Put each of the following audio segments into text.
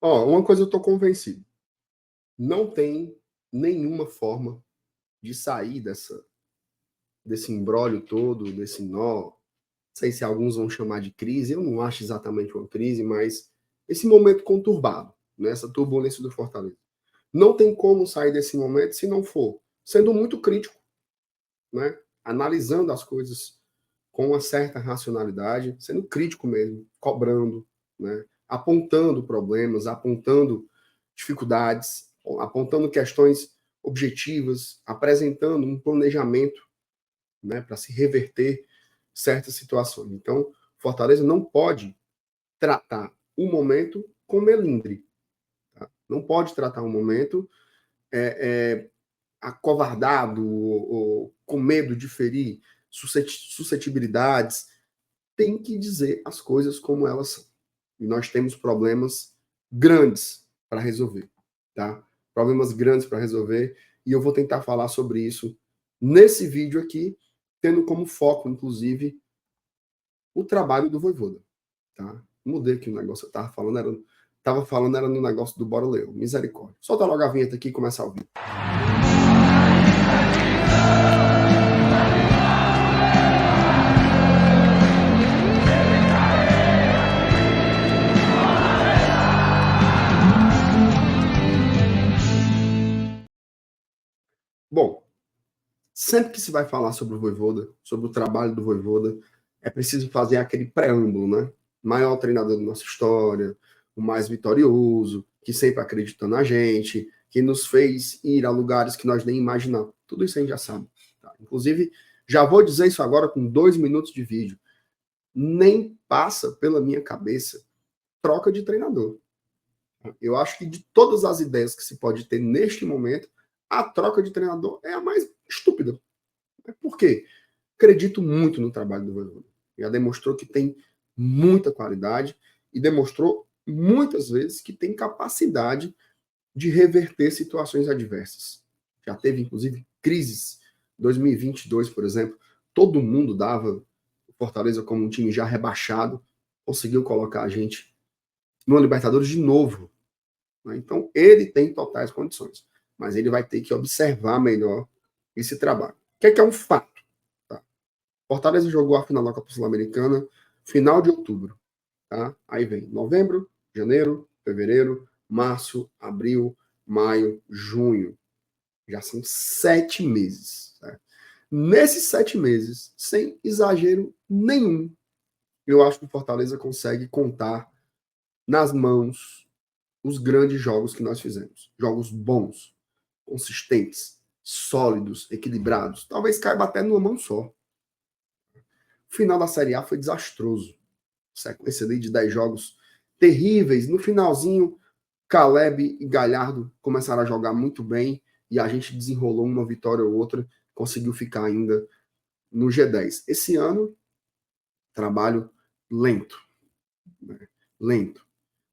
Ó, uma coisa eu tô convencido. Não tem nenhuma forma de sair desse imbróglio todo, desse nó. Não sei se alguns vão chamar de crise, eu não acho exatamente uma crise, mas esse momento conturbado, né? Essa turbulência do Fortaleza. Não tem como sair desse momento se não for sendo muito crítico, né? Analisando as coisas com uma certa racionalidade, sendo crítico mesmo, cobrando, né? Apontando problemas, apontando dificuldades, apontando questões objetivas, apresentando um planejamento, né, para se reverter certas situações. Então, Fortaleza não pode tratar o momento com melindre. Tá? Não pode tratar o momento acovardado ou com medo de ferir suscetibilidades. Tem que dizer as coisas como elas são. E nós temos problemas grandes para resolver, tá? Problemas grandes para resolver, e eu vou tentar falar sobre isso nesse vídeo aqui, tendo como foco, inclusive, o trabalho do Vojvoda, tá? Mudei aqui o negócio, eu tava falando era no negócio do Bora Leão, misericórdia. Solta logo a vinheta aqui e começa o vídeo. Bom, sempre que se vai falar sobre o Vojvoda, sobre o trabalho do Vojvoda, é preciso fazer aquele preâmbulo, né? Maior treinador da nossa história, o mais vitorioso, que sempre acreditou na gente, que nos fez ir a lugares que nós nem imaginávamos. Tudo isso a gente já sabe. Tá? Inclusive, já vou dizer isso agora com 2 minutos de vídeo. Nem passa pela minha cabeça troca de treinador. Eu acho que de todas as ideias que se pode ter neste momento, a troca de treinador é a mais estúpida. Por quê? Acredito muito no trabalho do Vojvoda. Já demonstrou que tem muita qualidade e demonstrou muitas vezes que tem capacidade de reverter situações adversas. Já teve, inclusive, crises. 2022, por exemplo, todo mundo dava o Fortaleza como um time já rebaixado, conseguiu colocar a gente no Libertadores de novo. Né? Então, ele tem totais condições, mas ele vai ter que observar melhor esse trabalho. O que é um fato? Fortaleza jogou a final da Copa Sul-Americana final de outubro. Tá? Aí vem novembro, janeiro, fevereiro, março, abril, maio, junho. Já são 7 meses. Certo? Nesses 7 meses, sem exagero nenhum, eu acho que o Fortaleza consegue contar nas mãos os grandes jogos que nós fizemos. Jogos bons, consistentes, sólidos, equilibrados. Talvez caiba até numa mão só. O final da Série A foi desastroso. Sequência de 10 jogos terríveis. No finalzinho, Caleb e Galhardo começaram a jogar muito bem e a gente desenrolou uma vitória ou outra, conseguiu ficar ainda no G10. Esse ano, trabalho lento. Né? Lento.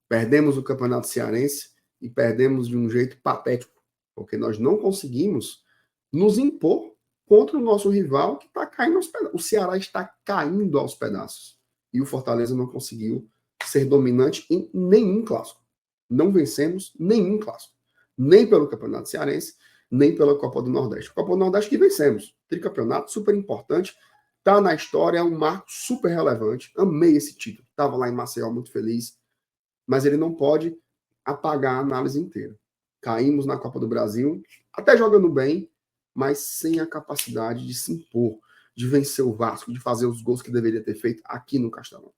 Perdemos o Campeonato Cearense e perdemos de um jeito patético, porque nós não conseguimos nos impor contra o nosso rival que está caindo aos pedaços. O Ceará está caindo aos pedaços. E o Fortaleza não conseguiu ser dominante em nenhum clássico. Não vencemos nenhum clássico. Nem pelo Campeonato Cearense, nem pela Copa do Nordeste. Copa do Nordeste que vencemos. Tricampeonato super importante. Está na história, é um marco super relevante. Amei esse título. Estava lá em Maceió muito feliz. Mas ele não pode apagar a análise inteira. Caímos na Copa do Brasil, até jogando bem, mas sem a capacidade de se impor, de vencer o Vasco, de fazer os gols que deveria ter feito aqui no Castelão.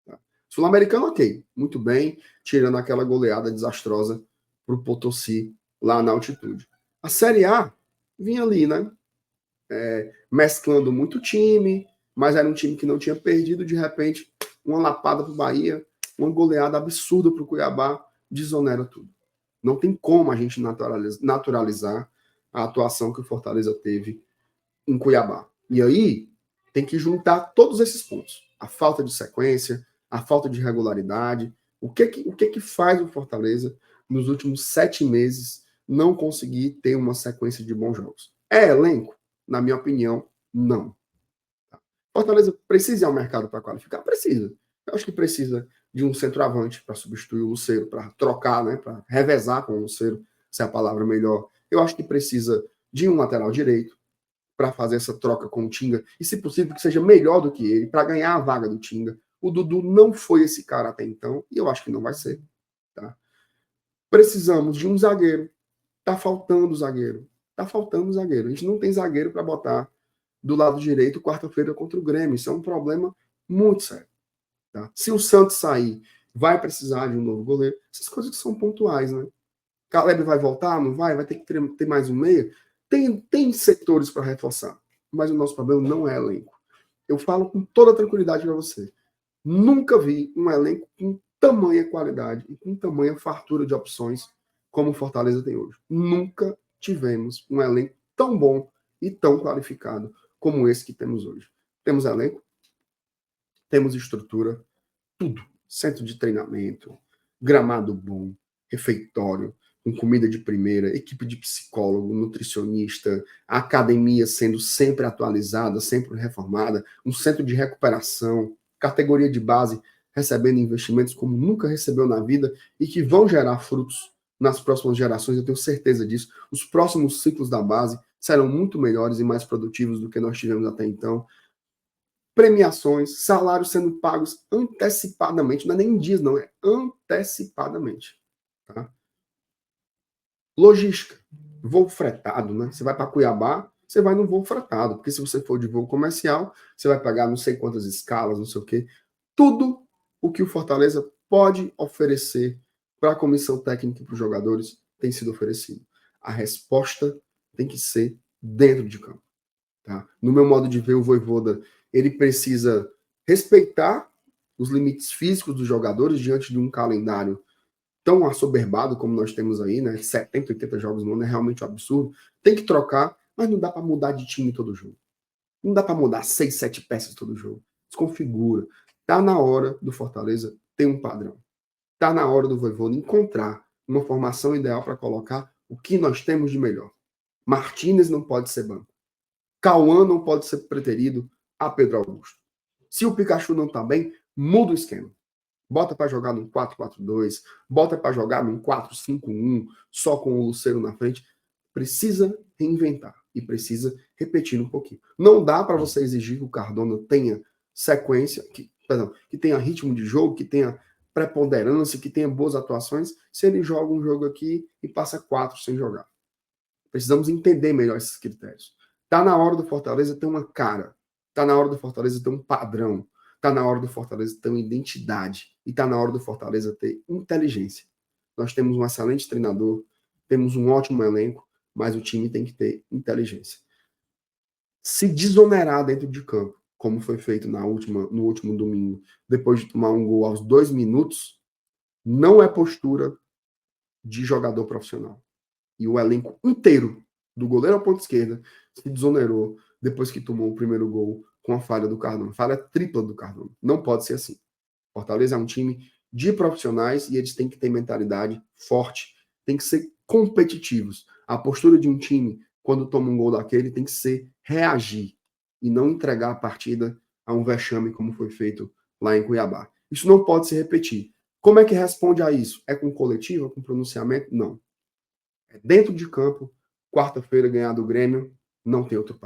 Tá? Sul-Americano, ok, muito bem, tirando aquela goleada desastrosa para o Potosí lá na altitude. A Série A vinha ali, né? Mesclando muito time, mas era um time que não tinha perdido, de repente, uma lapada para o Bahia, uma goleada absurda para o Cuiabá, desonera tudo. Não tem como a gente naturalizar a atuação que o Fortaleza teve em Cuiabá. E aí tem que juntar todos esses pontos. A falta de sequência, a falta de regularidade. O que faz o Fortaleza nos últimos 7 meses não conseguir ter uma sequência de bons jogos? É elenco? Na minha opinião, não. Fortaleza precisa ir ao mercado para qualificar? Precisa. Eu acho que precisa de um centroavante para substituir o Lucero, para trocar, né, para revezar com o Lucero, se é a palavra melhor. Eu acho que precisa de um lateral direito para fazer essa troca com o Tinga, e se possível que seja melhor do que ele, para ganhar a vaga do Tinga. O Dudu não foi esse cara até então, e eu acho que não vai ser. Tá? Precisamos de um zagueiro. Tá faltando zagueiro. Tá faltando zagueiro. A gente não tem zagueiro para botar do lado direito quarta-feira contra o Grêmio. Isso é um problema muito sério. Tá? Se o Santos sair, vai precisar de um novo goleiro. Essas coisas que são pontuais, né? Caleb vai voltar? Não vai? Vai ter que ter mais um meia? Tem setores para reforçar. Mas o nosso problema não é elenco. Eu falo com toda tranquilidade para você. Nunca vi um elenco com tamanha qualidade e com tamanha fartura de opções como o Fortaleza tem hoje. Nunca tivemos um elenco tão bom e tão qualificado como esse que temos hoje. Temos elenco, temos estrutura, tudo. Centro de treinamento, gramado bom, refeitório, com comida de primeira, equipe de psicólogo, nutricionista, a academia sendo sempre atualizada, sempre reformada, um centro de recuperação, categoria de base recebendo investimentos como nunca recebeu na vida e que vão gerar frutos nas próximas gerações, eu tenho certeza disso. Os próximos ciclos da base serão muito melhores e mais produtivos do que nós tivemos até então. Premiações, salários sendo pagos antecipadamente, não é nem em dias, não, é antecipadamente. Tá? Logística, voo fretado, né? Você vai para Cuiabá, você vai no voo fretado, porque se você for de voo comercial, você vai pagar não sei quantas escalas, não sei o quê. Tudo o que o Fortaleza pode oferecer para a comissão técnica e para os jogadores tem sido oferecido. A resposta tem que ser dentro de campo. Tá? No meu modo de ver, o Vojvoda ele precisa respeitar os limites físicos dos jogadores diante de um calendário tão assoberbado como nós temos aí, né? 70, 80 jogos no ano é realmente um absurdo. Tem que trocar, mas não dá para mudar de time todo jogo. Não dá para mudar 6, 7 peças todo jogo. Desconfigura. Tá na hora do Fortaleza ter um padrão. Tá na hora do Vojvoda encontrar uma formação ideal para colocar o que nós temos de melhor. Martínez não pode ser banco. Cauã não pode ser preterido a Pedro Augusto. Se o Pikachu não tá bem, muda o esquema. Bota para jogar num 4-4-2, bota para jogar num 4-5-1, só com o Lucero na frente. Precisa reinventar e precisa repetir um pouquinho. Não dá para você exigir que o Cardona tenha sequência, que tenha ritmo de jogo, que tenha preponderância, que tenha boas atuações, se ele joga um jogo aqui e passa 4 sem jogar. Precisamos entender melhor esses critérios. Tá na hora do Fortaleza ter uma cara. Tá na hora do Fortaleza ter um padrão. Tá na hora do Fortaleza ter uma identidade. E tá na hora do Fortaleza ter inteligência. Nós temos um excelente treinador, temos um ótimo elenco, mas o time tem que ter inteligência. Se desonerar dentro de campo, como foi feito no último domingo, depois de tomar um gol aos 2 minutos, não é postura de jogador profissional. E o elenco inteiro, do goleiro ao ponto esquerda, se desonerou depois que tomou o primeiro gol com a falha do Cardona. Falha tripla do Cardona. Não pode ser assim. Fortaleza é um time de profissionais e eles têm que ter mentalidade forte, tem que ser competitivos. A postura de um time, quando toma um gol daquele, tem que ser reagir e não entregar a partida a um vexame como foi feito lá em Cuiabá. Isso não pode se repetir. Como é que responde a isso? É com coletiva, com pronunciamento? Não. É dentro de campo, quarta-feira ganhar do Grêmio, não tem outro passo.